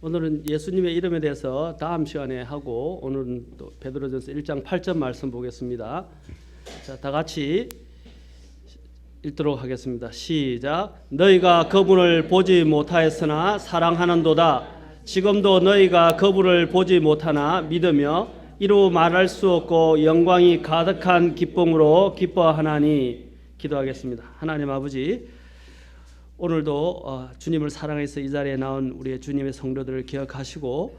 오늘은 예수님의 이름에 대해서 다음 시간에 하고, 오늘은 또 베드로전서 1장 8절 말씀 보겠습니다. 자, 다 같이 읽도록 하겠습니다. 시작. 너희가 그분을 보지 못하였으나 사랑하는도다. 지금도 너희가 그분을 보지 못하나 믿으며 이루 말할 수 없고 영광이 가득한 기쁨으로 기뻐하나니. 기도하겠습니다. 하나님 아버지, 오늘도 주님을 사랑해서 이 자리에 나온 우리의 주님의 성도들을 기억하시고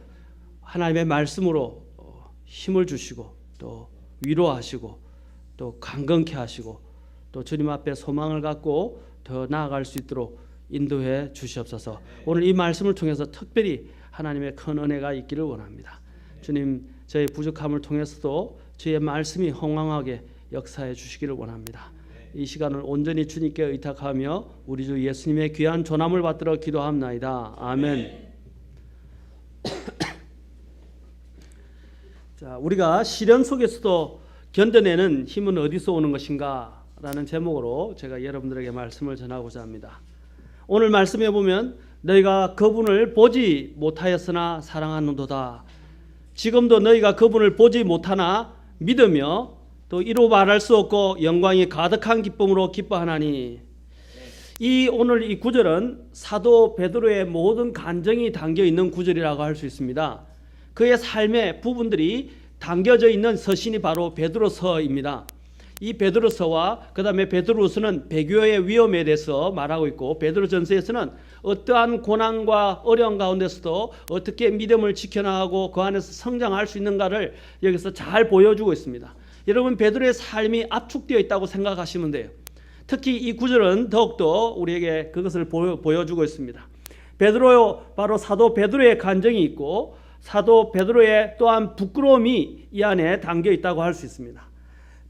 하나님의 말씀으로 힘을 주시고 또 위로하시고 또 강건케 하시고 또 주님 앞에 소망을 갖고 더 나아갈 수 있도록 인도해 주시옵소서. 오늘 이 말씀을 통해서 특별히 하나님의 큰 은혜가 있기를 원합니다. 주님, 저의 부족함을 통해서도 주의 말씀이 흥왕하게 역사해 주시기를 원합니다. 이 시간을 온전히 주님께 의탁하며 우리 주 예수님의 귀한 존함을 받들어 기도합나이다. 아멘. 자, 우리가 시련 속에서도 견뎌내는 힘은 어디서 오는 것인가? 라는 제목으로 제가 여러분들에게 말씀을 전하고자 합니다. 오늘 말씀에 보면 너희가 그분을 보지 못하였으나 사랑하는도다. 지금도 너희가 그분을 보지 못하나 믿으며 또 이루 말할 수 없고 영광이 가득한 기쁨으로 기뻐하나니. 이 오늘 이 구절은 사도 베드로의 모든 간증이 담겨 있는 구절이라고 할 수 있습니다. 그의 삶의 부분들이 담겨져 있는 서신이 바로 베드로서입니다. 이 베드로서와 그 다음에 베드로서는 배교의 위험에 대해서 말하고 있고, 베드로전서에서는 어떠한 고난과 어려움 가운데서도 어떻게 믿음을 지켜나가고 그 안에서 성장할 수 있는가를 여기서 잘 보여주고 있습니다. 여러분, 베드로의 삶이 압축되어 있다고 생각하시면 돼요. 특히 이 구절은 더욱더 우리에게 그것을 보여주고 있습니다. 바로 사도 베드로의 간증이 있고 사도 베드로의 또한 부끄러움이 이 안에 담겨 있다고 할 수 있습니다.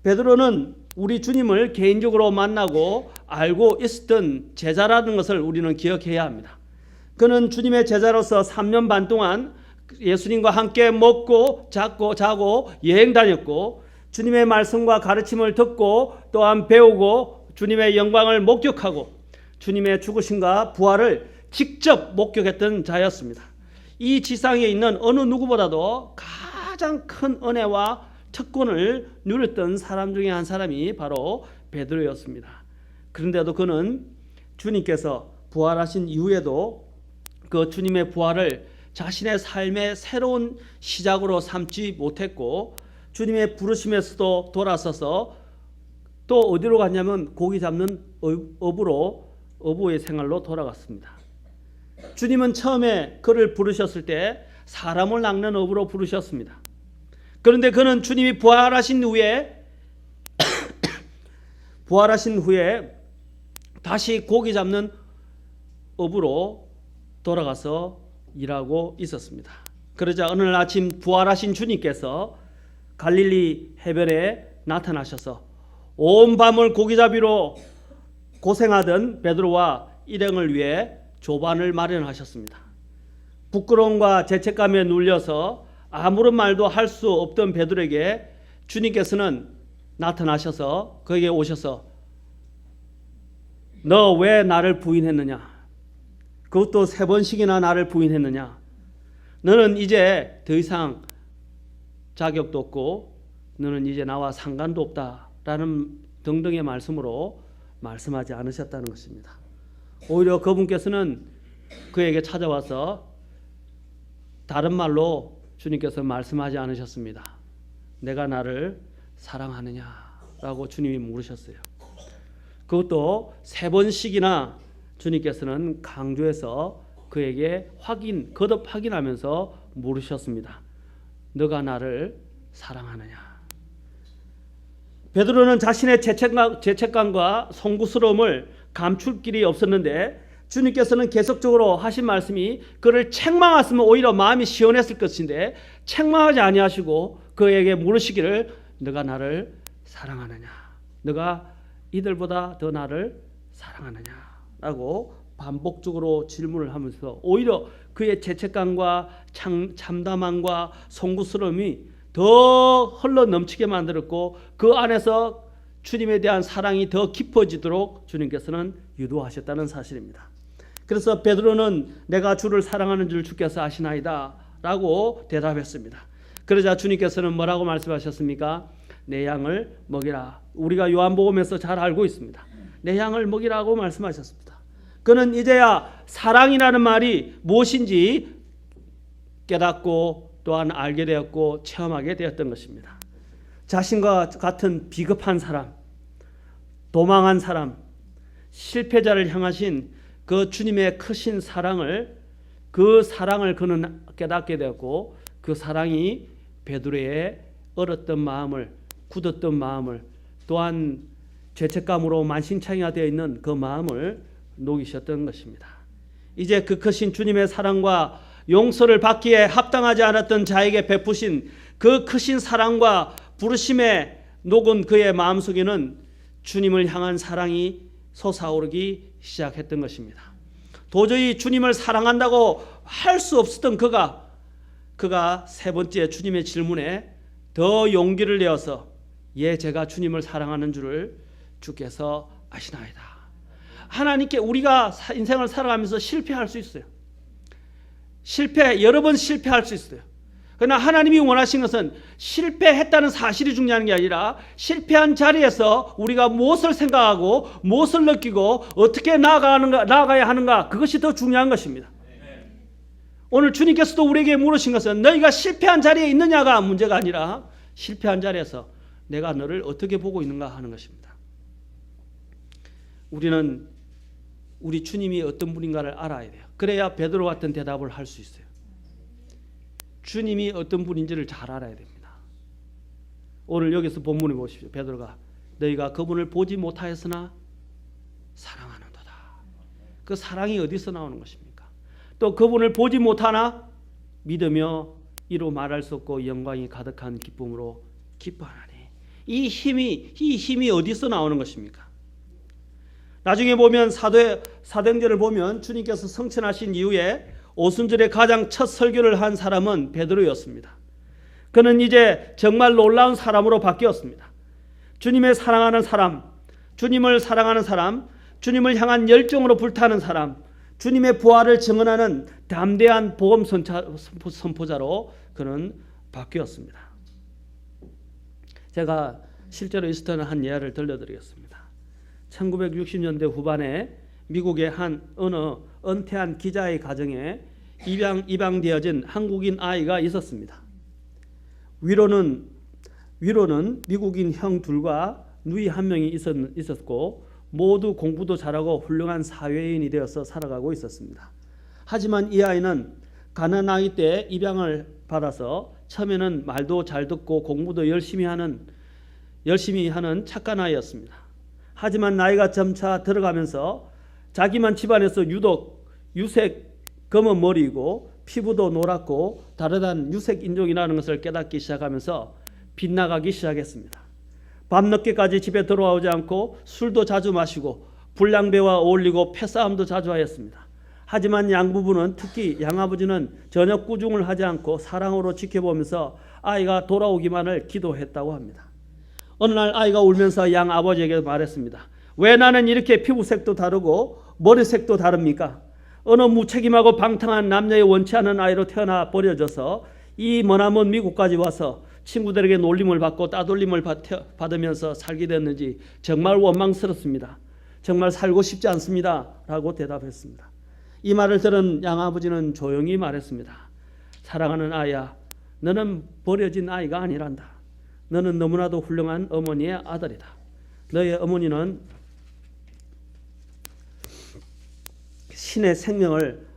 베드로는 우리 주님을 개인적으로 만나고 알고 있었던 제자라는 것을 우리는 기억해야 합니다. 그는 주님의 제자로서 3년 반 동안 예수님과 함께 먹고 자고 여행 다녔고, 주님의 말씀과 가르침을 듣고 또한 배우고 주님의 영광을 목격하고 주님의 죽으심과 부활을 직접 목격했던 자였습니다. 이 지상에 있는 어느 누구보다도 가장 큰 은혜와 특권을 누렸던 사람 중에 한 사람이 바로 베드로였습니다. 그런데도 그는 주님께서 부활하신 이후에도 그 주님의 부활을 자신의 삶의 새로운 시작으로 삼지 못했고, 주님의 부르심에서도 돌아서서 또 어디로 갔냐면 고기 잡는 어부의 생활로 돌아갔습니다. 주님은 처음에 그를 부르셨을 때 사람을 낚는 어부로 부르셨습니다. 그런데 그는 주님이 부활하신 후에 다시 고기 잡는 어부로 돌아가서 일하고 있었습니다. 그러자 어느 날 아침 부활하신 주님께서 갈릴리 해변에 나타나셔서 온 밤을 고기잡이로 고생하던 베드로와 일행을 위해 조반을 마련하셨습니다. 부끄러움과 죄책감에 눌려서 아무런 말도 할 수 없던 베드로에게 주님께서는 나타나셔서 그에게 오셔서 너 왜 나를 부인했느냐? 그것도 3번씩이나 나를 부인했느냐? 너는 이제 더 이상 자격도 없고 너는 이제 나와 상관도 없다라는 등등의 말씀으로 말씀하지 않으셨다는 것입니다. 오히려 그분께서는 그에게 찾아와서 다른 말로 주님께서 말씀하지 않으셨습니다. 내가 나를 사랑하느냐라고 주님이 물으셨어요. 그것도 3번씩이나 주님께서는 강조해서 그에게 거듭 확인하면서 물으셨습니다. 너가 나를 사랑하느냐? 베드로는 자신의 죄책감과 송구스러움을 감출 길이 없었는데 주님께서는 계속적으로 하신 말씀이 그를 책망하시면 오히려 마음이 시원했을 것인데 책망하지 아니하시고 그에게 물으시기를 너가 나를 사랑하느냐? 너가 이들보다 더 나를 사랑하느냐? 라고 반복적으로 질문을 하면서 오히려 그의 죄책감과 참담함과 송구스러움이 더 흘러 넘치게 만들었고 그 안에서 주님에 대한 사랑이 더 깊어지도록 주님께서는 유도하셨다는 사실입니다. 그래서 베드로는 내가 주를 사랑하는 줄 주께서 아시나이다 라고 대답했습니다. 그러자 주님께서는 뭐라고 말씀하셨습니까? 내 양을 먹이라. 우리가 요한복음에서 잘 알고 있습니다. 내 양을 먹이라고 말씀하셨습니다. 그는 이제야 사랑이라는 말이 무엇인지 깨닫고 또한 알게 되었고 체험하게 되었던 것입니다. 자신과 같은 비겁한 사람, 도망한 사람, 실패자를 향하신 그 주님의 크신 사랑을 그는 깨닫게 되었고 그 사랑이 베드로의 얼었던 마음을, 굳었던 마음을, 또한 죄책감으로 만신창이가 되어 있는 그 마음을 녹이셨던 것입니다. 이제 그 크신 주님의 사랑과 용서를 받기에 합당하지 않았던 자에게 베푸신 그 크신 사랑과 부르심에 녹은 그의 마음속에는 주님을 향한 사랑이 솟아오르기 시작했던 것입니다. 도저히 주님을 사랑한다고 할 수 없었던 그가 세 번째 주님의 질문에 더 용기를 내어서 예, 제가 주님을 사랑하는 줄을 주께서 아시나이다. 하나님께 우리가 인생을 살아가면서 실패할 수 있어요. 여러 번 실패할 수 있어요. 그러나 하나님이 원하신 것은 실패했다는 사실이 중요한 게 아니라 실패한 자리에서 우리가 무엇을 생각하고 무엇을 느끼고 어떻게 나아가야 하는가, 그것이 더 중요한 것입니다. 오늘 주님께서도 우리에게 물으신 것은 너희가 실패한 자리에 있느냐가 문제가 아니라 실패한 자리에서 내가 너를 어떻게 보고 있는가 하는 것입니다. 우리는 우리 주님이 어떤 분인가를 알아야 돼요. 그래야 베드로 같은 대답을 할 수 있어요. 주님이 어떤 분인지를 잘 알아야 됩니다. 오늘 여기서 본문을 보십시오. 베드로가 너희가 그분을 보지 못하였으나 사랑하는도다. 그 사랑이 어디서 나오는 것입니까? 또 그분을 보지 못하나 믿으며 이로 말할 수 없고 영광이 가득한 기쁨으로 기뻐하나니. 이 힘이 어디서 나오는 것입니까? 나중에 보면 사도행전을 보면 주님께서 성천하신 이후에 오순절에 가장 첫 설교를 한 사람은 베드로였습니다. 그는 이제 정말 놀라운 사람으로 바뀌었습니다. 주님을 사랑하는 사람, 주님을 향한 열정으로 불타는 사람, 주님의 부활을 증언하는 담대한 복음 선포자로 그는 바뀌었습니다. 제가 실제로 있었던 한 예화를 들려드리겠습니다. 1960년대 후반에 미국의 어느 은퇴한 기자의 가정에 입양되어진 한국인 아이가 있었습니다. 위로는 미국인 형 둘과 누이 한 명이 있었고 모두 공부도 잘하고 훌륭한 사회인이 되어서 살아가고 있었습니다. 하지만 이 아이는 가난아이 때 입양을 받아서 처음에는 말도 잘 듣고 공부도 열심히 하는 착한 아이였습니다. 하지만 나이가 점차 들어가면서 자기만 집안에서 유독 유색 검은 머리이고 피부도 노랗고 다르다는 유색 인종이라는 것을 깨닫기 시작하면서 빗나가기 시작했습니다. 밤늦게까지 집에 돌아오지 않고 술도 자주 마시고 불량배와 어울리고 패싸움도 자주 하였습니다. 하지만 양부부는, 특히 양아버지는 전혀 꾸중을 하지 않고 사랑으로 지켜보면서 아이가 돌아오기만을 기도했다고 합니다. 어느 날 아이가 울면서 양아버지에게 말했습니다. 왜 나는 이렇게 피부색도 다르고 머리색도 다릅니까? 어느 무책임하고 방탕한 남녀의 원치 않은 아이로 태어나 버려져서 이 머나먼 미국까지 와서 친구들에게 놀림을 받고 따돌림을 받으면서 살게 됐는지 정말 원망스럽습니다. 정말 살고 싶지 않습니다. 라고 대답했습니다. 이 말을 들은 양아버지는 조용히 말했습니다. 사랑하는 아이야, 너는 버려진 아이가 아니란다. 너는 너무나도 훌륭한 어머니의 아들이다. 너의 어머니는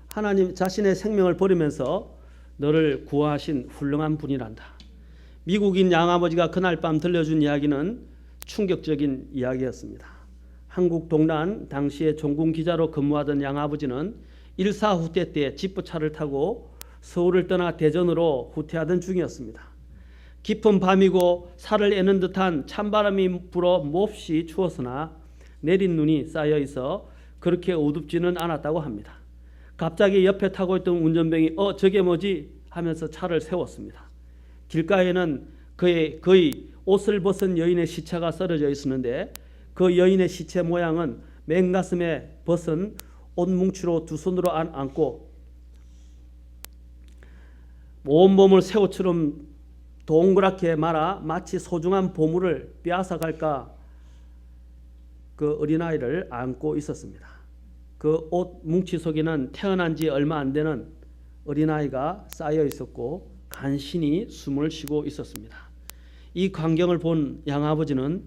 하나님 자신의 생명을 버리면서 너를 구하신 훌륭한 분이란다. 미국인 양아버지가 그날 밤 들려준 이야기는 충격적인 이야기였습니다. 한국 동란 당시에 종군 기자로 근무하던 양아버지는 일사 후퇴 때 지프차를 타고 서울을 떠나 대전으로 후퇴하던 중이었습니다. 깊은 밤이고 살을 애는 듯한 찬바람이 불어 몹시 추웠으나 내린 눈이 쌓여 있어 그렇게 어둡지는 않았다고 합니다. 갑자기 옆에 타고 있던 운전병이 저게 뭐지? 하면서 차를 세웠습니다. 길가에는 거의 옷을 벗은 여인의 시체가 썰어져 있었는데 그 여인의 시체 모양은 맨가슴에 벗은 옷 뭉치로 두 손으로 안고 온몸을 새우처럼 동그랗게 말아 마치 소중한 보물을 빼앗아갈까 그 어린아이를 안고 있었습니다. 그 옷 뭉치 속에는 태어난 지 얼마 안 되는 어린아이가 쌓여 있었고 간신히 숨을 쉬고 있었습니다. 이 광경을 본 양아버지는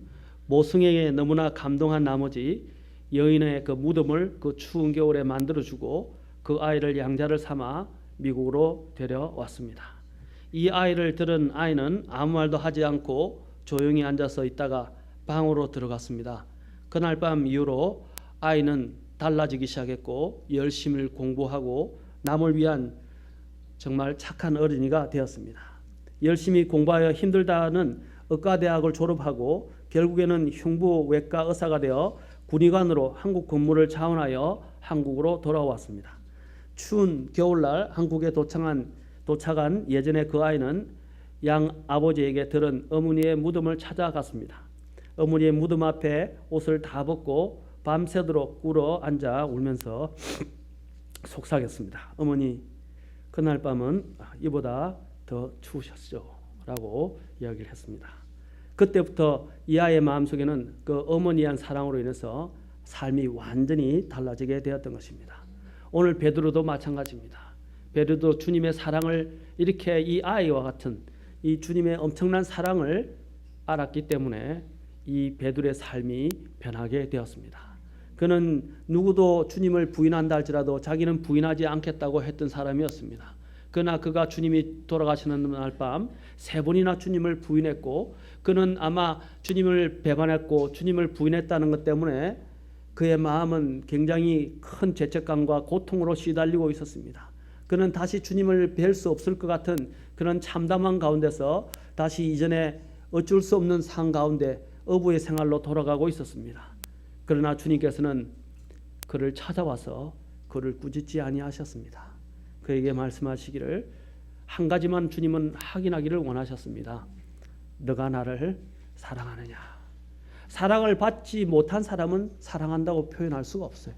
모승에게 너무나 감동한 나머지 여인의 그 무덤을 그 추운 겨울에 만들어주고 그 아이를 양자를 삼아 미국으로 데려왔습니다. 이 아이를 들은 아이는 아무 말도 하지 않고 조용히 앉아서 있다가 방으로 들어갔습니다. 그날 밤 이후로 아이는 달라지기 시작했고 열심히 공부하고 남을 위한 정말 착한 어린이가 되었습니다. 열심히 공부하여 힘들다는 의과대학을 졸업하고 결국에는 흉부외과 의사가 되어 군의관으로 한국 근무를 자원하여 한국으로 돌아왔습니다. 추운 겨울날 한국에 도착한 예전에 그 아이는 양 아버지에게 들은 어머니의 무덤을 찾아갔습니다. 어머니의 무덤 앞에 옷을 다 벗고 밤새도록 꿇어 앉아 울면서 속삭였습니다. 어머니, 그날 밤은 이보다 더 추우셨죠? 라고 이야기를 했습니다. 그때부터 이 아이의 마음속에는 그 어머니의 사랑으로 인해서 삶이 완전히 달라지게 되었던 것입니다. 오늘 베드로도 마찬가지입니다. 베드로도 주님의 사랑을 이렇게 이 아이와 같은 이 주님의 엄청난 사랑을 알았기 때문에 이 베드로의 삶이 변하게 되었습니다. 그는 누구도 주님을 부인한다 할지라도 자기는 부인하지 않겠다고 했던 사람이었습니다. 그러나 그가 주님이 돌아가시는 날 밤 3번이나 주님을 부인했고 그는 아마 주님을 배반했고 주님을 부인했다는 것 때문에 그의 마음은 굉장히 큰 죄책감과 고통으로 시달리고 있었습니다. 그는 다시 주님을 뵐 수 없을 것 같은 그런 참담한 가운데서 다시 이전에 어쩔 수 없는 상황 가운데 어부의 생활로 돌아가고 있었습니다. 그러나 주님께서는 그를 찾아와서 그를 꾸짖지 아니하셨습니다. 그에게 말씀하시기를 한 가지만 주님은 확인하기를 원하셨습니다. 너가 나를 사랑하느냐. 사랑을 받지 못한 사람은 사랑한다고 표현할 수가 없어요.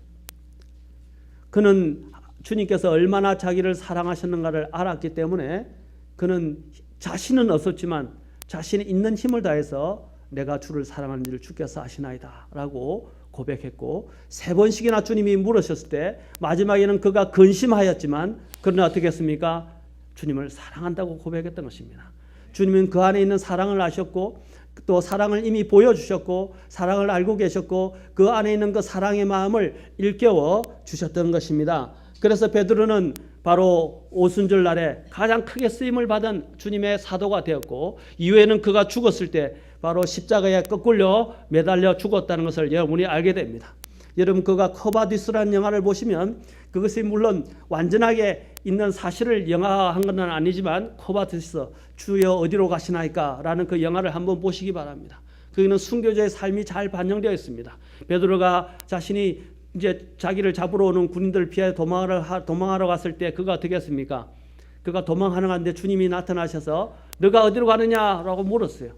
그는 주님께서 얼마나 자기를 사랑하셨는가를 알았기 때문에 그는 자신은 없었지만 자신이 있는 힘을 다해서 내가 주를 사랑하는지를 주께서 아시나이다 라고 고백했고 3번씩이나 주님이 물으셨을 때 마지막에는 그가 근심하였지만 그러나 어떻게 했습니까? 주님을 사랑한다고 고백했던 것입니다. 주님은 그 안에 있는 사랑을 아셨고 또 사랑을 이미 보여주셨고 사랑을 알고 계셨고 그 안에 있는 그 사랑의 마음을 일깨워 주셨던 것입니다. 그래서 베드로는 바로 오순절 날에 가장 크게 쓰임을 받은 주님의 사도가 되었고 이후에는 그가 죽었을 때 바로 십자가에 거꾸려 매달려 죽었다는 것을 여러분이 알게 됩니다. 여러분 그가 코바디스라는 영화를 보시면 그것이 물론 완전하게 있는 사실을 영화화한 건 아니지만 코바디스 주여 어디로 가시나이까 라는 그 영화를 한번 보시기 바랍니다. 거기는 순교자의 삶이 잘 반영되어 있습니다. 베드로가 자신이 이제 자기를 잡으러 오는 군인들을 피해 도망하러 갔을 때 그가 어떻게 했습니까? 그가 도망하는 가운데 주님이 나타나셔서 너가 어디로 가느냐라고 물었어요.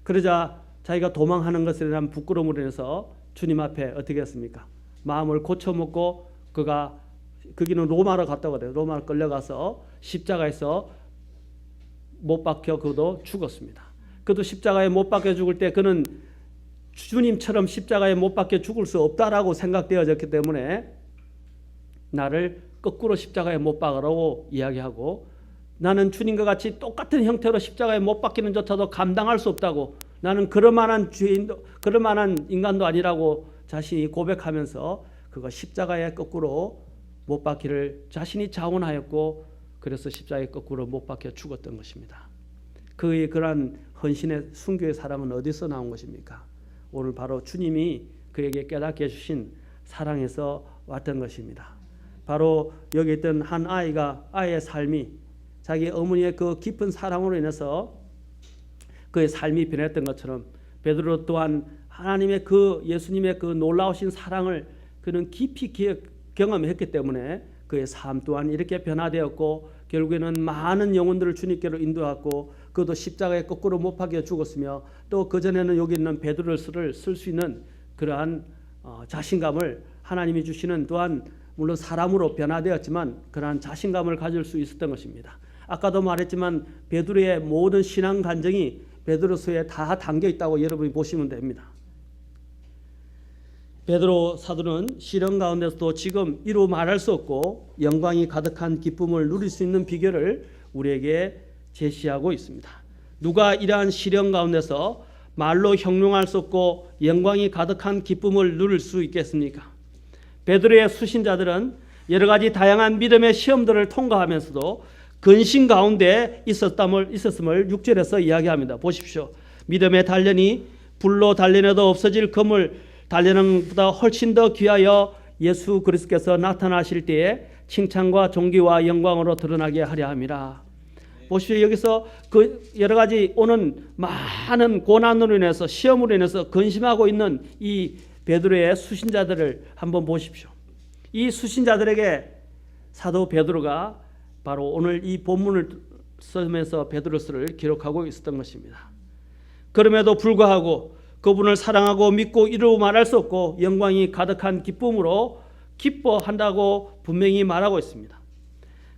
그러자 자기가 도망하는 것에 대한 부끄러움으로 인해서 주님 앞에 어떻게 했습니까? 마음을 고쳐먹고 그가 거기는 로마로 갔다고 그래요. 로마로 끌려가서 십자가에서 못 박혀 그도 죽었습니다. 그도 십자가에 못 박혀 죽을 때 그는 주님처럼 십자가에 못 박혀 죽을 수 없다라고 생각되어졌기 때문에 나를 거꾸로 십자가에 못 박으라고 이야기하고 나는 주님과 같이 똑같은 형태로 십자가에 못 박히는 조차도 감당할 수 없다고 나는 그럴 만한 인간도 아니라고 자신이 고백하면서 그가 십자가에 거꾸로 못 박히를 자신이 자원하였고 그래서 십자가에 거꾸로 못 박혀 죽었던 것입니다. 그의 그러한 헌신의 순교의 사랑은 어디서 나온 것입니까? 오늘 바로 주님이 그에게 깨닫게 해주신 사랑에서 왔던 것입니다. 바로 여기 있던 한 아이의 삶이 자기 어머니의 그 깊은 사랑으로 인해서 그의 삶이 변했던 것처럼 베드로 또한 하나님의 그 예수님의 그 놀라우신 사랑을 그는 깊이 경험했기 때문에 그의 삶 또한 이렇게 변화되었고 결국에는 많은 영혼들을 주님께로 인도했고 그도 십자가에 거꾸로 못 박혀 죽었으며 또 그전에는 여기 있는 베드로를 쓸 수 있는 그러한 자신감을 하나님이 주시는 또한 물론 사람으로 변화되었지만 그러한 자신감을 가질 수 있었던 것입니다. 아까도 말했지만 베드로의 모든 신앙 간증이 베드로서에 다 담겨 있다고 여러분이 보시면 됩니다. 베드로 사도는 시련 가운데서도 지금 이루 말할 수 없고 영광이 가득한 기쁨을 누릴 수 있는 비결을 우리에게 제시하고 있습니다. 누가 이러한 시련 가운데서 말로 형용할 수 없고 영광이 가득한 기쁨을 누릴 수 있겠습니까? 베드로의 수신자들은 여러 가지 다양한 믿음의 시험들을 통과하면서도 근심 가운데 있었음을 6절에서 이야기합니다. 보십시오. 믿음의 단련이 불로 단련해도 없어질 금을 단련하는 것보다 훨씬 더 귀하여 예수 그리스도께서 나타나실 때에 칭찬과 존귀와 영광으로 드러나게 하려 함이라. 보십시오. 여기서 그 여러 가지 오는 많은 고난으로 인해서 시험으로 인해서 근심하고 있는 이 베드로의 수신자들을 한번 보십시오. 이 수신자들에게 사도 베드로가 바로 오늘 이 본문을 쓰면서 베드로서를 기록하고 있었던 것입니다. 그럼에도 불구하고 그분을 사랑하고 믿고 이루 말할 수 없고 영광이 가득한 기쁨으로 기뻐한다고 분명히 말하고 있습니다.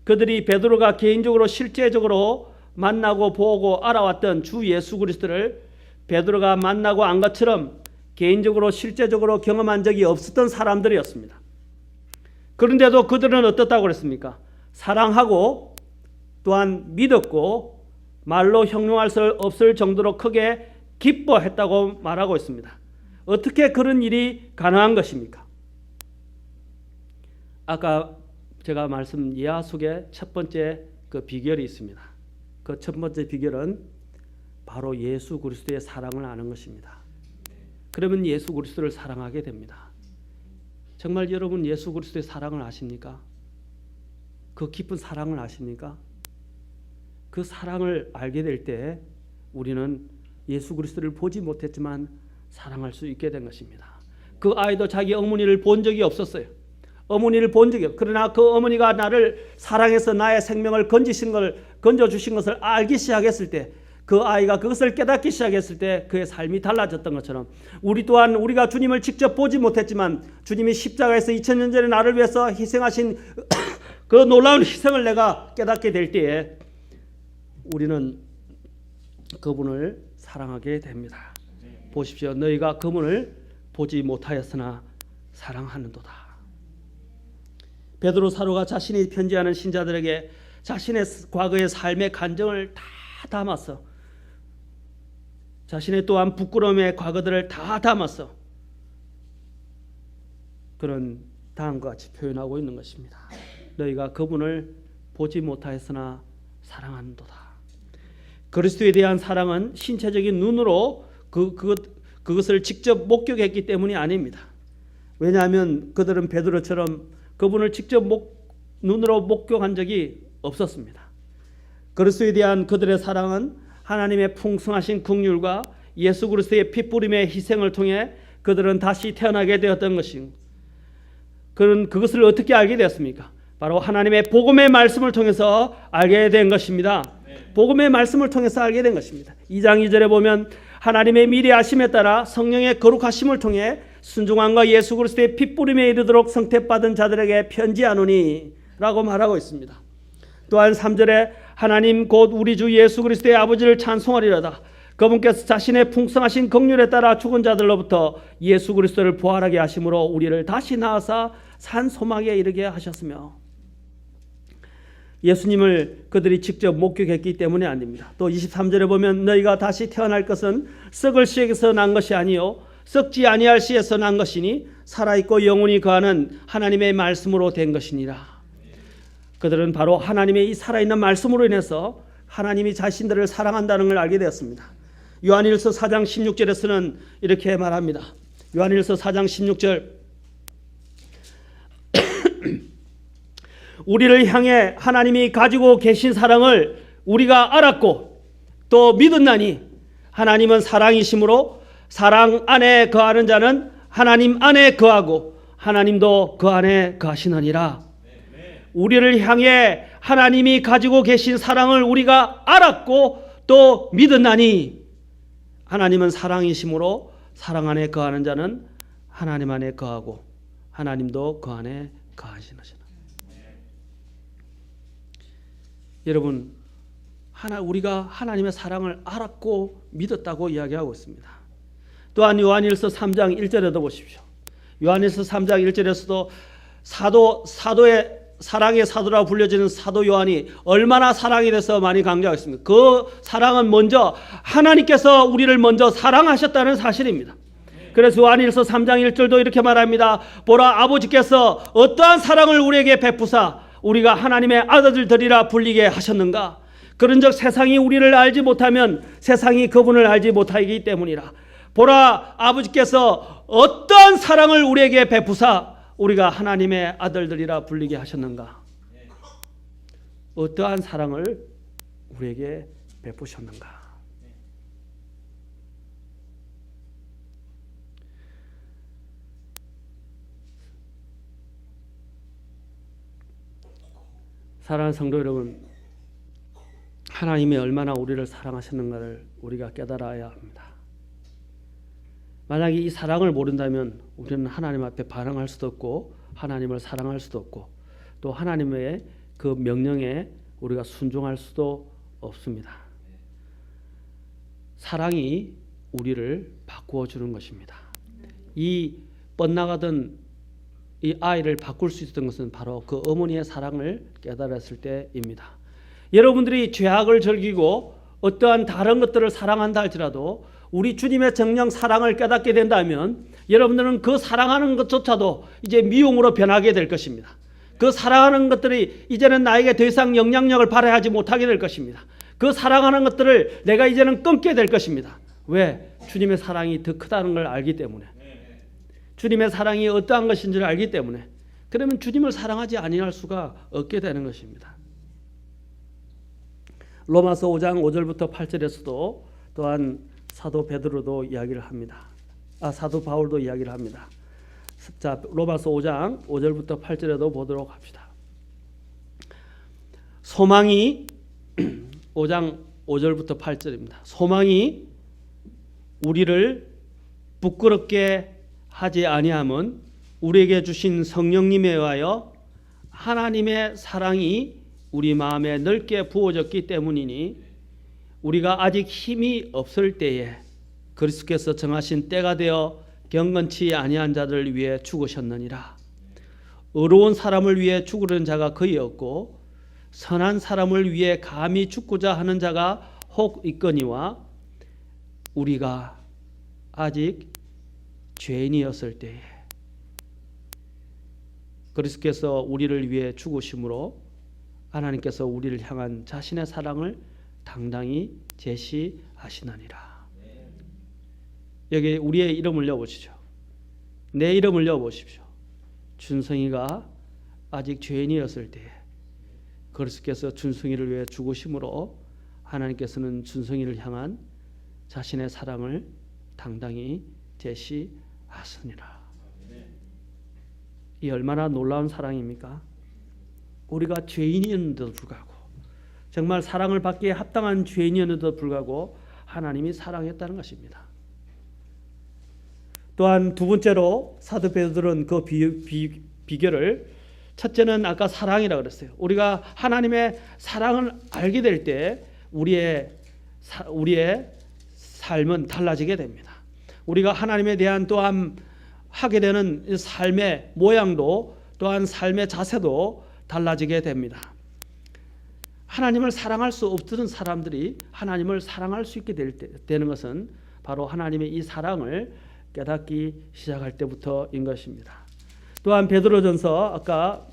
그들이 베드로가 개인적으로 실제적으로 만나고 보고 알아왔던 주 예수 그리스도를 베드로가 만나고 안 것처럼 개인적으로 실제적으로 경험한 적이 없었던 사람들이었습니다. 그런데도 그들은 어떻다고 그랬습니까? 사랑하고 또한 믿었고 말로 형용할 수 없을 정도로 크게 기뻐했다고 말하고 있습니다. 어떻게 그런 일이 가능한 것입니까? 아까 제가 말씀 이하 속에 첫 번째 그 비결이 있습니다. 그 첫 번째 비결은 바로 예수 그리스도의 사랑을 아는 것입니다. 그러면 예수 그리스도를 사랑하게 됩니다. 정말 여러분 예수 그리스도의 사랑을 아십니까? 그 깊은 사랑을 아십니까? 그 사랑을 알게 될 때 우리는 예수 그리스도를 보지 못했지만 사랑할 수 있게 된 것입니다. 그 아이도 자기 어머니를 본 적이 없었어요. 어머니를 본 적이 없어요. 그러나 그 어머니가 나를 사랑해서 나의 생명을 건져주신 것을 알기 시작했을 때 그 아이가 그것을 깨닫기 시작했을 때 그의 삶이 달라졌던 것처럼 우리 또한 우리가 주님을 직접 보지 못했지만 주님이 십자가에서 2000년 전에 나를 위해서 희생하신 그 놀라운 희생을 내가 깨닫게 될 때에 우리는 그분을 사랑하게 됩니다. 보십시오. 너희가 그분을 보지 못하였으나 사랑하는도다. 베드로 사도가 자신이 편지하는 신자들에게 자신의 과거의 삶의 간증을 다 담았어. 자신의 또한 부끄러움의 과거들을 다 담았어. 그런 다음과 같이 표현하고 있는 것입니다. 너희가 그분을 보지 못하였으나 사랑하는도다. 그리스도에 대한 사랑은 신체적인 눈으로 그것을 직접 목격했기 때문이 아닙니다. 왜냐하면 그들은 베드로처럼 그분을 직접 눈으로 목격한 적이 없었습니다. 그리스도에 대한 그들의 사랑은 하나님의 풍성하신 긍휼과 예수 그리스도의 피뿌림의 희생을 통해 그들은 다시 태어나게 되었던 것입니다. 그것을 어떻게 알게 되었습니까? 바로 하나님의 복음의 말씀을 통해서 알게 된 것입니다. 복음의 말씀을 통해서 알게 된 것입니다. 2장 2절에 보면 하나님의 미리하심에 따라 성령의 거룩하심을 통해 순종함과 예수 그리스도의 피뿌림에 이르도록 성택받은 자들에게 편지하노니 라고 말하고 있습니다. 또한 3절에 하나님 곧 우리 주 예수 그리스도의 아버지를 찬송하리로다. 그분께서 자신의 풍성하신 긍휼에 따라 죽은 자들로부터 예수 그리스도를 부활하게 하심으로 우리를 다시 낳아사 산 소망에 이르게 하셨으며 예수님을 그들이 직접 목격했기 때문에 아닙니다. 또 23절에 보면 너희가 다시 태어날 것은 썩을 씨에서 난 것이 아니요 썩지 아니할 씨에서 난 것이니 살아있고 영원히 거하는 하나님의 말씀으로 된 것이니라. 그들은 바로 하나님의 이 살아있는 말씀으로 인해서 하나님이 자신들을 사랑한다는 걸 알게 되었습니다. 요한일서 4장 16절에서는 이렇게 말합니다. 요한일서 4장 16절 우리를 향해 하나님이 가지고 계신 사랑을 우리가 알았고 또 믿었나니 하나님은 사랑이시므로 사랑 안에 거하는 자는 하나님 안에 거하고 하나님도 그 안에 거하시느니라. 우리를 향해 하나님이 가지고 계신 사랑을 우리가 알았고 또 믿었나니 하나님은 사랑이시므로 사랑 안에 거하는 자는 하나님 안에 거하고 하나님도 그 안에 거하시느니라. 여러분, 우리가 하나님의 사랑을 알았고 믿었다고 이야기하고 있습니다. 또한 요한일서 3장 1절에도 보십시오. 요한일서 3장 1절에서도 사도의 사랑의 사도라고 불려지는 사도 요한이 얼마나 사랑에 대해서 많이 강조하고 있습니다. 그 사랑은 먼저 하나님께서 우리를 먼저 사랑하셨다는 사실입니다. 그래서 요한일서 3장 1절도 이렇게 말합니다. 보라, 아버지께서 어떠한 사랑을 우리에게 베푸사 우리가 하나님의 아들들이라 불리게 하셨는가. 그런즉 세상이 우리를 알지 못하면 세상이 그분을 알지 못하기 때문이라. 보라, 아버지께서 어떠한 사랑을 우리에게 베푸사 우리가 하나님의 아들들이라 불리게 하셨는가. 어떠한 사랑을 우리에게 베푸셨는가. 사랑하는 성도 여러분, 하나님이 얼마나 우리를 사랑하셨는가를 우리가 깨달아야 합니다. 만약에 이 사랑을 모른다면 우리는 하나님 앞에 반항할 수도 없고 하나님을 사랑할 수도 없고 또 하나님의 그 명령에 우리가 순종할 수도 없습니다. 사랑이 우리를 바꾸어 주는 것입니다. 이 뻗나가던 이 아이를 바꿀 수 있었던 것은 바로 그 어머니의 사랑을 깨달았을 때입니다. 여러분들이 죄악을 즐기고 어떠한 다른 것들을 사랑한다 할지라도 우리 주님의 정령 사랑을 깨닫게 된다면 여러분들은 그 사랑하는 것조차도 이제 미움으로 변하게 될 것입니다. 그 사랑하는 것들이 이제는 나에게 더 이상 영향력을 발휘하지 못하게 될 것입니다. 그 사랑하는 것들을 내가 이제는 끊게 될 것입니다. 왜? 주님의 사랑이 더 크다는 걸 알기 때문에. 주님의 사랑이 어떠한 것인지를 알기 때문에. 그러면 주님을 사랑하지 아니할 수가 없게 되는 것입니다. 로마서 5장 5절부터 8절에서도 또한 사도 베드로도 이야기를 합니다. 사도 바울도 이야기를 합니다. 자, 로마서 5장 5절부터 8절에도 보도록 합시다. 소망이 5장 5절부터 8절입니다. 소망이 우리를 부끄럽게 하지 아니함은 우리에게 주신 성령님에 의하여 하나님의 사랑이 우리 마음에 넓게 부어졌기 때문이니 우리가 아직 힘이 없을 때에 그리스도께서 정하신 때가 되어 경건치 아니한 자들을 위해 죽으셨느니라. 의로운 사람을 위해 죽으려는 자가 거의 없고 선한 사람을 위해 감히 죽고자 하는 자가 혹 있거니와 우리가 아직 죄인이었을 때에 그리스도께서 우리를 위해 죽으심으로 하나님께서 우리를 향한 자신의 사랑을 당당히 제시하시나니라. 여기 우리의 이름을 넣어보시죠. 내 이름을 넣어보십시오. 준성이가 아직 죄인이었을 때에 그리스도께서 준성이를 위해 죽으심으로 하나님께서는 준성이를 향한 자신의 사랑을 당당히 제시하시니라. 이 얼마나 놀라운 사랑입니까? 우리가 죄인이었는데도 불구하고 정말 사랑을 받기에 합당한 죄인이었는데도 불구하고 하나님이 사랑했다는 것입니다. 또한 두 번째로 사도 베드로는 그 비결을 첫째는 아까 사랑이라고 그랬어요. 우리가 하나님의 사랑을 알게 될 때 우리의 삶은 달라지게 됩니다. 우리가 하나님에 대한 또한 하게 되는 삶의 모양도 또한 삶의 자세도 달라지게 됩니다. 하나님을 사랑할 수 없던 사람들이 하나님을 사랑할 수 있게 되는 것은 바로 하나님의 이 사랑을 깨닫기 시작할 때부터인 것입니다. 또한 베드로전서 아까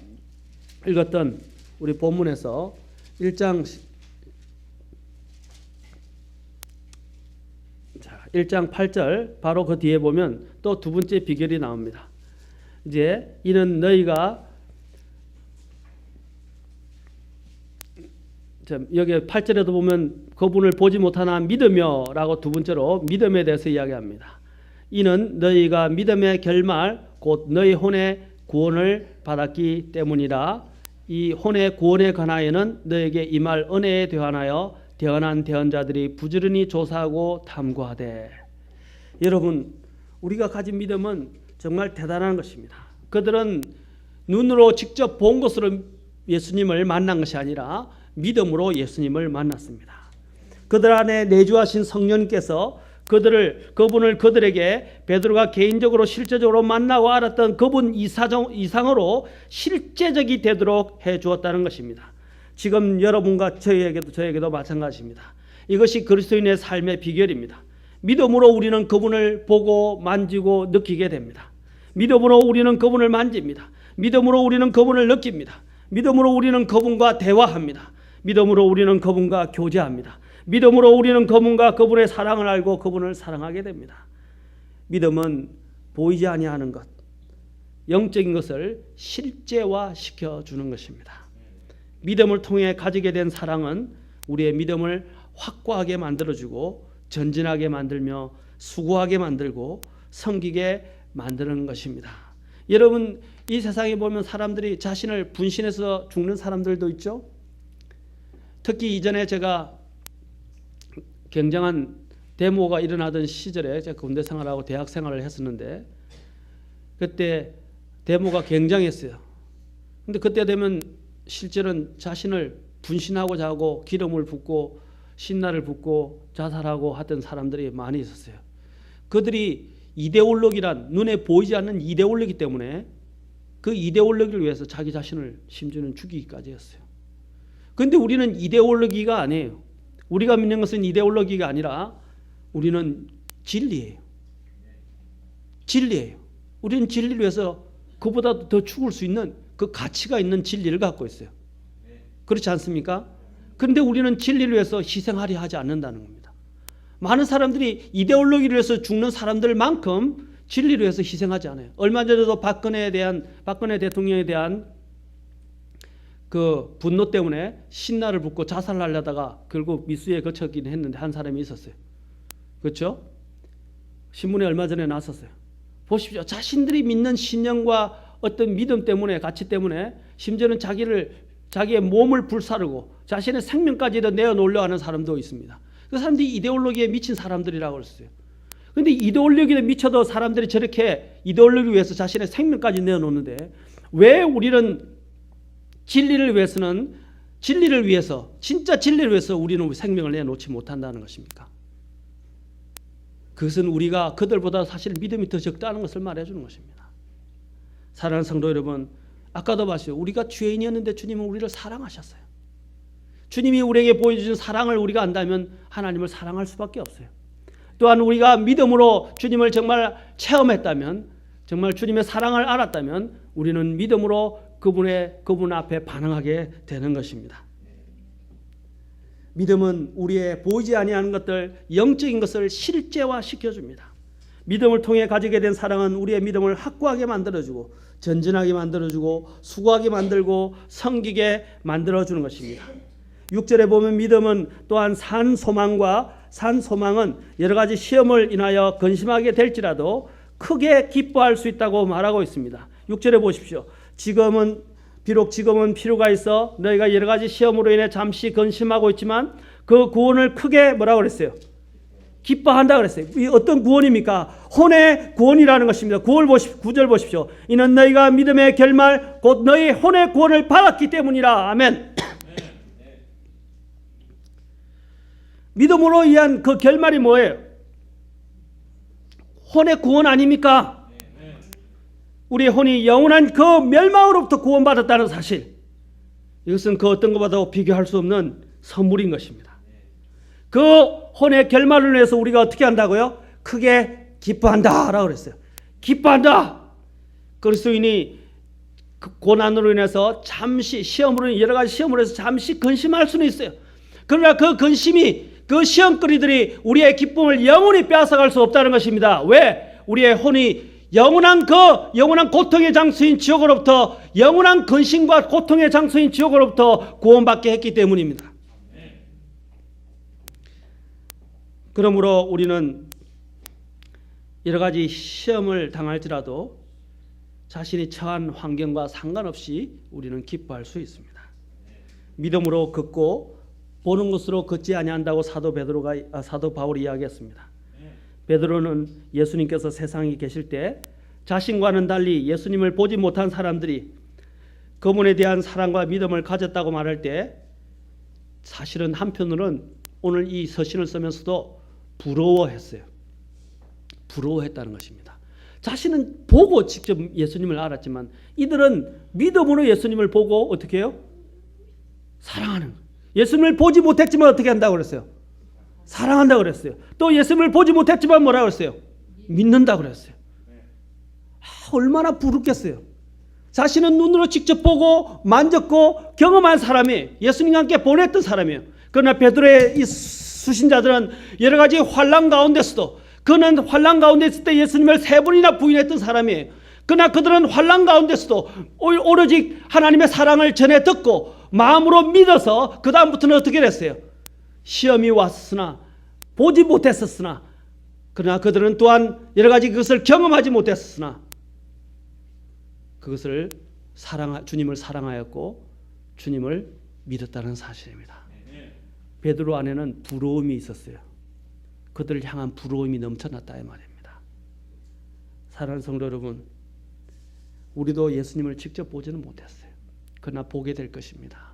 읽었던 우리 본문에서 1장 8절 바로 그 뒤에 보면 또 두 번째 비결이 나옵니다. 이제 이는 너희가 여기 8절에도 보면 그분을 보지 못하나 믿으며라고 두 번째로 믿음에 대해서 이야기합니다. 이는 너희가 믿음의 결말 곧 너희 혼의 구원을 받았기 때문이라. 이 혼의 구원에 관하여는 너에게 임할 은혜에 대하여 대언한 대언자들이 부지런히 조사하고 탐구하되. 여러분, 우리가 가진 믿음은 정말 대단한 것입니다. 그들은 눈으로 직접 본 것으로 예수님을 만난 것이 아니라 믿음으로 예수님을 만났습니다. 그들 안에 내주하신 성령님께서 그분을 그들에게 베드로가 개인적으로 실제적으로 만나고 알았던 그분 이상으로 실제적이 되도록 해 주었다는 것입니다. 지금 여러분과 저에게도 마찬가지입니다. 이것이 그리스도인의 삶의 비결입니다. 믿음으로 우리는 그분을 보고 만지고 느끼게 됩니다. 믿음으로 우리는 그분을 만집니다. 믿음으로 우리는 그분을 느낍니다. 믿음으로 우리는 그분과 대화합니다. 믿음으로 우리는 그분과 교제합니다. 믿음으로 우리는 그분의 사랑을 알고 그분을 사랑하게 됩니다. 믿음은 보이지 아니하는 것, 영적인 것을 실제화시켜 주는 것입니다. 믿음을 통해 가지게 된 사랑은 우리의 믿음을 확고하게 만들어주고 전진하게 만들며 수고하게 만들고 섬기게 만드는 것입니다. 여러분, 이 세상에 보면 사람들이 자신을 분신해서 죽는 사람들도 있죠. 특히 이전에 제가 굉장한 데모가 일어나던 시절에 제가 군대 생활하고 대학 생활을 했었는데 그때 데모가 굉장했어요. 근데 그때 되면 실제로는 자신을 분신하고자 하고 기름을 붓고 신나를 붓고 자살하고 하던 사람들이 많이 있었어요. 그들이 이데올로기란 눈에 보이지 않는 이데올로기 때문에 그 이데올로기를 위해서 자기 자신을 심지어는 죽이기까지 했어요. 그런데 우리는 이데올로기가 아니에요. 우리가 믿는 것은 이데올로기가 아니라 우리는 진리예요. 진리예요. 우리는 진리를 위해서 그보다 더 죽을 수 있는 그 가치가 있는 진리를 갖고 있어요. 그렇지 않습니까? 그런데 우리는 진리를 위해서 희생하려 하지 않는다는 겁니다. 많은 사람들이 이데올로기를 위해서 죽는 사람들만큼 진리를 위해서 희생하지 않아요. 얼마 전에도 박근혜 대통령에 대한 그 분노 때문에 신나를 붓고 자살을 하려다가 결국 미수에 거쳤긴 했는데 한 사람이 있었어요. 그렇죠? 신문에 얼마 전에 나왔었어요. 보십시오. 자신들이 믿는 신념과 어떤 믿음 때문에, 가치 때문에 심지어는 자기의 몸을 불사르고 자신의 생명까지도 내어놓으려 하는 사람도 있습니다. 그 사람들이 이데올로기에 미친 사람들이라고 그랬어요. 그런데 이데올로기에 미쳐도 사람들이 저렇게 이데올로기를 위해서 자신의 생명까지 내어놓는데 왜 우리는 진리를 위해서 진짜 진리를 위해서 우리는 생명을 내놓지 못한다는 것입니까? 그것은 우리가 그들보다 사실 믿음이 더 적다는 것을 말해주는 것입니다. 사랑하는 성도 여러분, 아까도 봤어요. 우리가 죄인이었는데 주님은 우리를 사랑하셨어요. 주님이 우리에게 보여주신 사랑을 우리가 안다면 하나님을 사랑할 수밖에 없어요. 또한 우리가 믿음으로 주님을 정말 체험했다면, 정말 주님의 사랑을 알았다면 우리는 믿음으로 그분 앞에 반응하게 되는 것입니다. 믿음은 우리의 보이지 아니하는 것들, 영적인 것을 실제화시켜 줍니다. 믿음을 통해 가지게 된 사랑은 우리의 믿음을 확고하게 만들어주고 전진하게 만들어주고 수고하게 만들고 섬기게 만들어주는 것입니다. 6절에 보면 믿음은 또한 산 소망은 여러 가지 시험을 인하여 근심하게 될지라도 크게 기뻐할 수 있다고 말하고 있습니다. 6절에 보십시오. 비록 지금은 필요가 있어 너희가 여러 가지 시험으로 인해 잠시 근심하고 있지만 그 구원을 크게 뭐라고 그랬어요? 기뻐한다 그랬어요. 이 어떤 구원입니까? 혼의 구원이라는 것입니다. 9절 보십시오. 이는 너희가 믿음의 결말 곧 너희 혼의 구원을 받았기 때문이라. 아멘. 믿음으로 인한 그 결말이 뭐예요? 혼의 구원 아닙니까? 우리의 혼이 영원한 그 멸망으로부터 구원받았다는 사실, 이것은 그 어떤 것보다도 비교할 수 없는 선물인 것입니다. 그 혼의 결말을 위해서 우리가 어떻게 한다고요? 크게 기뻐한다라고 그랬어요. 기뻐한다. 그리스도인이 그 고난으로 인해서 잠시 여러 가지 시험으로 해서 잠시 근심할 수는 있어요. 그러나 그 근심이, 그 시험거리들이 우리의 기쁨을 영원히 빼앗아갈 수 없다는 것입니다. 왜? 우리의 혼이 영원한 고통의 장소인 지옥으로부터, 영원한 근심과 고통의 장소인 지옥으로부터 구원받게 했기 때문입니다. 그러므로 우리는 여러 가지 시험을 당할지라도 자신이 처한 환경과 상관없이 우리는 기뻐할 수 있습니다. 믿음으로 걷고 보는 것으로 걷지 아니한다고 사도 바울이 이야기했습니다. 베드로는 예수님께서 세상에 계실 때 자신과는 달리 예수님을 보지 못한 사람들이 그분에 대한 사랑과 믿음을 가졌다고 말할 때 사실은 한편으로는 오늘 이 서신을 쓰면서도 부러워했어요. 부러워했다는 것입니다. 자신은 보고 직접 예수님을 알았지만 이들은 믿음으로 예수님을 보고 어떻게 해요? 사랑하는 거예요. 예수님을 보지 못했지만 어떻게 한다고 그랬어요? 사랑한다고 그랬어요. 또 예수님을 보지 못했지만 뭐라고 그랬어요? 믿는다고 그랬어요. 얼마나 부럽겠어요. 자신은 눈으로 직접 보고 만졌고 경험한 사람이 예수님과 함께 보냈던 사람이에요. 그러나 베드로의 이 수신자들은 여러 가지 환난 가운데서도 그는 환난 가운데 있을 때 예수님을 3번이나 부인했던 사람이에요. 그러나 그들은 환난 가운데서도 오로지 하나님의 사랑을 전해 듣고 마음으로 믿어서 그 다음부터는 어떻게 됐어요? 시험이 왔으나 보지 못했었으나 그러나 그들은 또한 여러 가지 그것을 경험하지 못했으나 그것을 주님을 사랑하였고 주님을 믿었다는 사실입니다. 베드로 안에는 부러움이 있었어요. 그들을 향한 부러움이 넘쳐났다 이 말입니다. 사랑하는 성도 여러분, 우리도 예수님을 직접 보지는 못했어요. 그러나 보게 될 것입니다.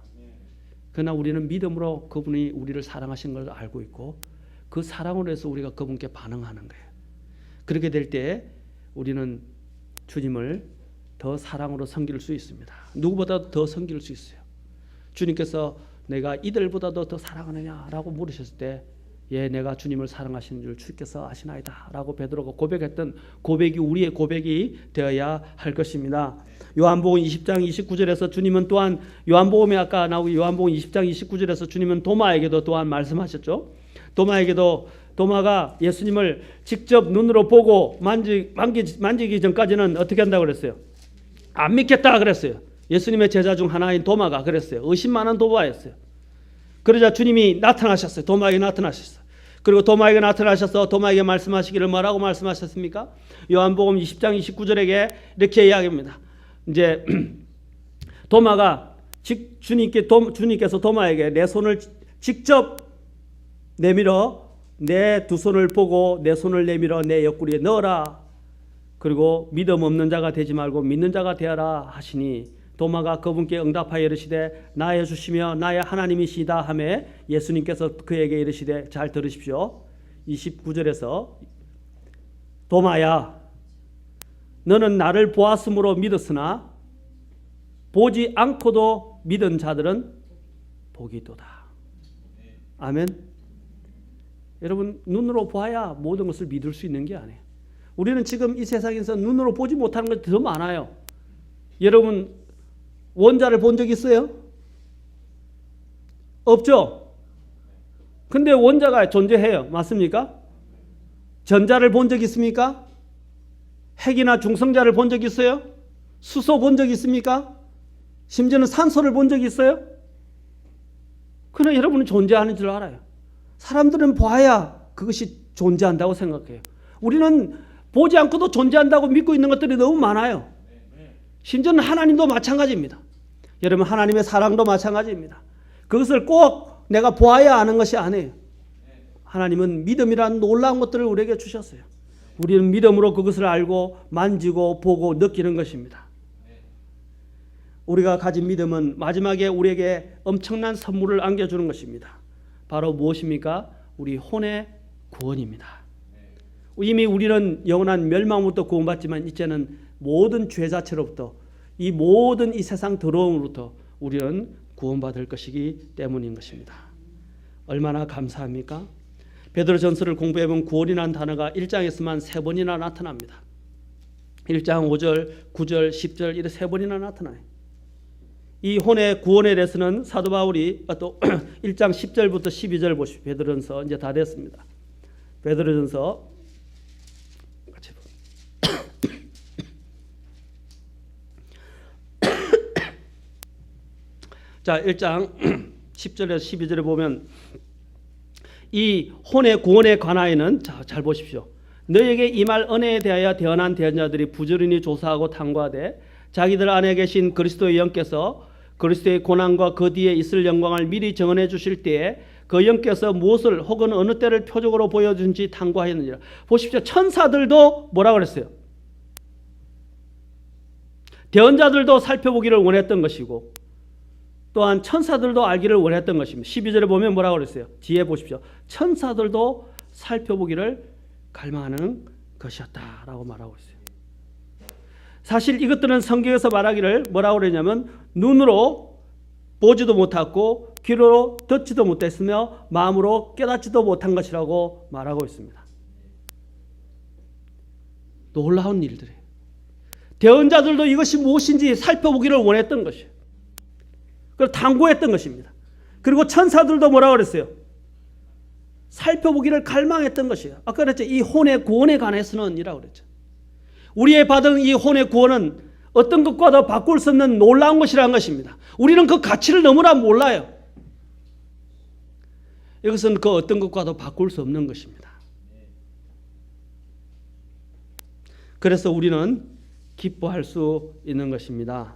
그러나 우리는 믿음으로 그분이 우리를 사랑하신 걸 알고 있고 그 사랑으로 해서 우리가 그분께 반응하는 거예요. 그렇게 될 때 우리는 주님을 더 사랑으로 섬길 수 있습니다. 누구보다도 더 섬길 수 있어요. 주님께서 내가 이들보다도 더 사랑하느냐라고 물으셨을 때 예, 내가 주님을 사랑하시는 줄 주께서 아시나이다 라고 베드로가 고백했던 고백이 우리의 고백이 되어야 할 것입니다. 요한복음 20장 29절에서 주님은 또한 요한복음에 아까 나오고 요한복음 20장 29절에서 주님은 도마에게도 또한 말씀하셨죠. 도마가 예수님을 직접 눈으로 보고 만지기 전까지는 어떻게 한다고 그랬어요? 안 믿겠다 그랬어요. 예수님의 제자 중 하나인 도마가 그랬어요. 의심 많은 도마였어요. 그러자 주님이 나타나셨어요. 도마에게 나타나셨어요. 그리고 도마에게 나타나셔서 도마에게 말씀하시기를 뭐라고 말씀하셨습니까? 요한복음 20장 29절에게 이렇게 이야기합니다. 이제 도마가 주님께서 도마에게 내 손을 직접 내밀어 내 두 손을 보고 내 손을 내밀어 내 옆구리에 넣어라. 그리고 믿음 없는 자가 되지 말고 믿는 자가 되어라 하시니 도마가 그분께 응답하여 이르시되 나의 주시며 나의 하나님이시다 하매 예수님께서 그에게 이르시되 잘 들으십시오. 29절에서 도마야 너는 나를 보았으므로 믿었으나 보지 않고도 믿은 자들은 복이 있도다. 아멘. 여러분 눈으로 봐야 모든 것을 믿을 수 있는 게 아니에요. 우리는 지금 이 세상에서 눈으로 보지 못하는 것이 더 많아요. 여러분 원자를 본 적 있어요? 없죠? 근데 원자가 존재해요. 맞습니까? 전자를 본 적 있습니까? 핵이나 중성자를 본 적 있어요? 수소 본 적 있습니까? 심지어는 산소를 본 적 있어요? 그러나 여러분은 존재하는 줄 알아요. 사람들은 봐야 그것이 존재한다고 생각해요. 우리는 보지 않고도 존재한다고 믿고 있는 것들이 너무 많아요. 심지어는 하나님도 마찬가지입니다. 여러분 하나님의 사랑도 마찬가지입니다. 그것을 꼭 내가 보아야 아는 것이 아니에요. 하나님은 믿음이라는 놀라운 것들을 우리에게 주셨어요. 우리는 믿음으로 그것을 알고 만지고 보고 느끼는 것입니다. 우리가 가진 믿음은 마지막에 우리에게 엄청난 선물을 안겨주는 것입니다. 바로 무엇입니까? 우리 혼의 구원입니다. 이미 우리는 영원한 멸망으로부터 구원받지만 이제는 모든 죄 자체로부터 이 모든 이 세상 더러움으로부터 우리는 구원받을 것이기 때문인 것입니다. 얼마나 감사합니까? 베드로전서를 공부해보면 구원이라는 단어가 1장에서만 3번이나 나타납니다. 1장 5절, 9절, 10절 이렇게 3번이나 나타나요. 이 혼의 구원에 대해서는 사도 바울이 또 1장 10절부터 12절 보십시오. 베드로전서 이제 다 됐습니다. 베드로전서 같이 자 1장 10절에서 12절에 보면 이 혼의 구원에 관하여는 잘 보십시오. 너에게 이 말 은혜에 대하여 대언한 대언자들이 부지런히 조사하고 탐구하되 자기들 안에 계신 그리스도의 영께서 그리스도의 고난과 그 뒤에 있을 영광을 미리 정언해 주실 때에 그 영께서 무엇을 혹은 어느 때를 표적으로 보여준지 탐구하였느니라. 보십시오. 천사들도 뭐라고 그랬어요? 대언자들도 살펴보기를 원했던 것이고 또한 천사들도 알기를 원했던 것입니다. 12절에 보면 뭐라고 그랬어요? 뒤에 보십시오. 천사들도 살펴보기를 갈망하는 것이었다라고 말하고 있어요. 사실 이것들은 성경에서 말하기를 뭐라고 그러냐면 눈으로 보지도 못했고 귀로 듣지도 못했으며 마음으로 깨닫지도 못한 것이라고 말하고 있습니다. 놀라운 일들이에요. 대언자들도 이것이 무엇인지 살펴보기를 원했던 것이에요. 그걸 탐구했던 것입니다. 그리고 천사들도 뭐라고 그랬어요? 살펴보기를 갈망했던 것이에요. 아까 그랬죠. 이 혼의 구원에 관해서는 이라고 그랬죠. 우리의 받은 이 혼의 구원은 어떤 것과도 바꿀 수 없는 놀라운 것이라는 것입니다. 우리는 그 가치를 너무나 몰라요. 이것은 그 어떤 것과도 바꿀 수 없는 것입니다. 그래서 우리는 기뻐할 수 있는 것입니다.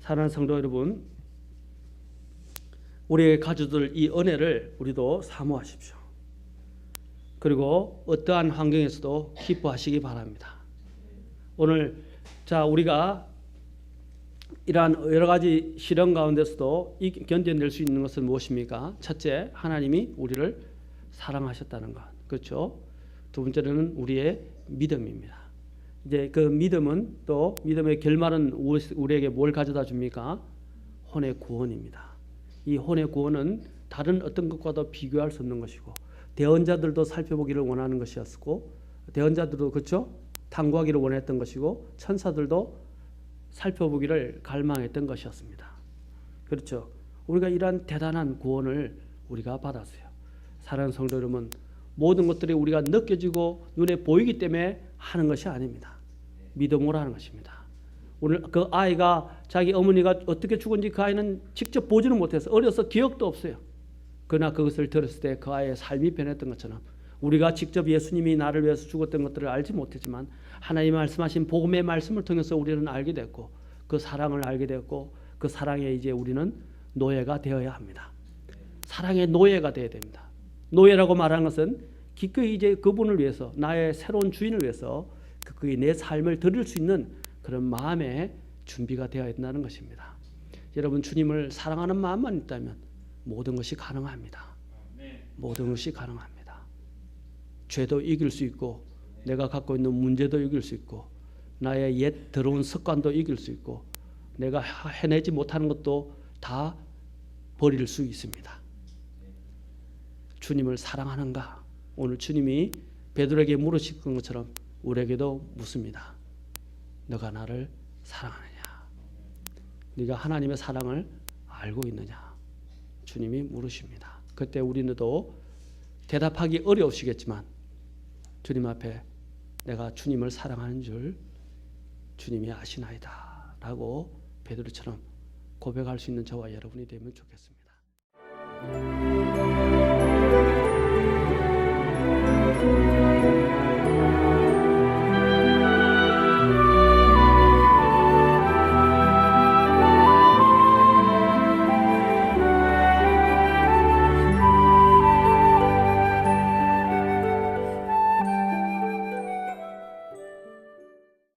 사랑하는 성도 여러분, 우리의 가져들 이 은혜를 우리도 사모하십시오. 그리고 어떠한 환경에서도 기뻐하시기 바랍니다. 오늘 우리가 이러한 여러 가지 시련 가운데서도 견뎌낼 수 있는 것은 무엇입니까? 첫째, 하나님이 우리를 사랑하셨다는 것. 그렇죠? 두 번째는 우리의 믿음입니다. 이제 그 믿음은 또 믿음의 결말은 우리에게 뭘 가져다 줍니까? 혼의 구원입니다. 이 혼의 구원은 다른 어떤 것과도 비교할 수 없는 것이고 대언자들도 살펴보기를 원하는 것이었고 대언자들도 그렇죠? 탐구하기를 원했던 것이고 천사들도 살펴보기를 갈망했던 것이었습니다. 그렇죠? 우리가 이러한 대단한 구원을 우리가 받았어요. 사랑하는 성도 여러분, 모든 것들이 우리가 느껴지고 눈에 보이기 때문에 하는 것이 아닙니다. 믿음으로 하는 것입니다. 오늘 그 아이가 자기 어머니가 어떻게 죽은지 그 아이는 직접 보지는 못해서 어려서 기억도 없어요. 그러나 그것을 들었을 때 그 아이의 삶이 변했던 것처럼 우리가 직접 예수님이 나를 위해서 죽었던 것들을 알지 못했지만 하나님이 말씀하신 복음의 말씀을 통해서 우리는 알게 됐고 그 사랑을 알게 됐고 그 사랑에 이제 우리는 노예가 되어야 합니다. 사랑의 노예가 되어야 됩니다. 노예라고 말하는 것은 기꺼이 이제 그분을 위해서 나의 새로운 주인을 위해서 기꺼이 내 삶을 드릴 수 있는 그런 마음의 준비가 되어야 된다는 것입니다. 여러분 주님을 사랑하는 마음만 있다면 모든 것이 가능합니다. 모든 것이 가능합니다. 죄도 이길 수 있고 내가 갖고 있는 문제도 이길 수 있고 나의 옛 더러운 습관도 이길 수 있고 내가 해내지 못하는 것도 다 버릴 수 있습니다. 주님을 사랑하는가? 오늘 주님이 베드로에게 물으신 것처럼 우리에게도 묻습니다. 너가 나를 사랑하느냐? 네가 하나님의 사랑을 알고 있느냐? 주님이 물으십니다. 그때 우리도 대답하기 어려우시겠지만 주님 앞에 내가 주님을 사랑하는 줄 주님이 아시나이다 라고 베드로처럼 고백할 수 있는 저와 여러분이 되면 좋겠습니다.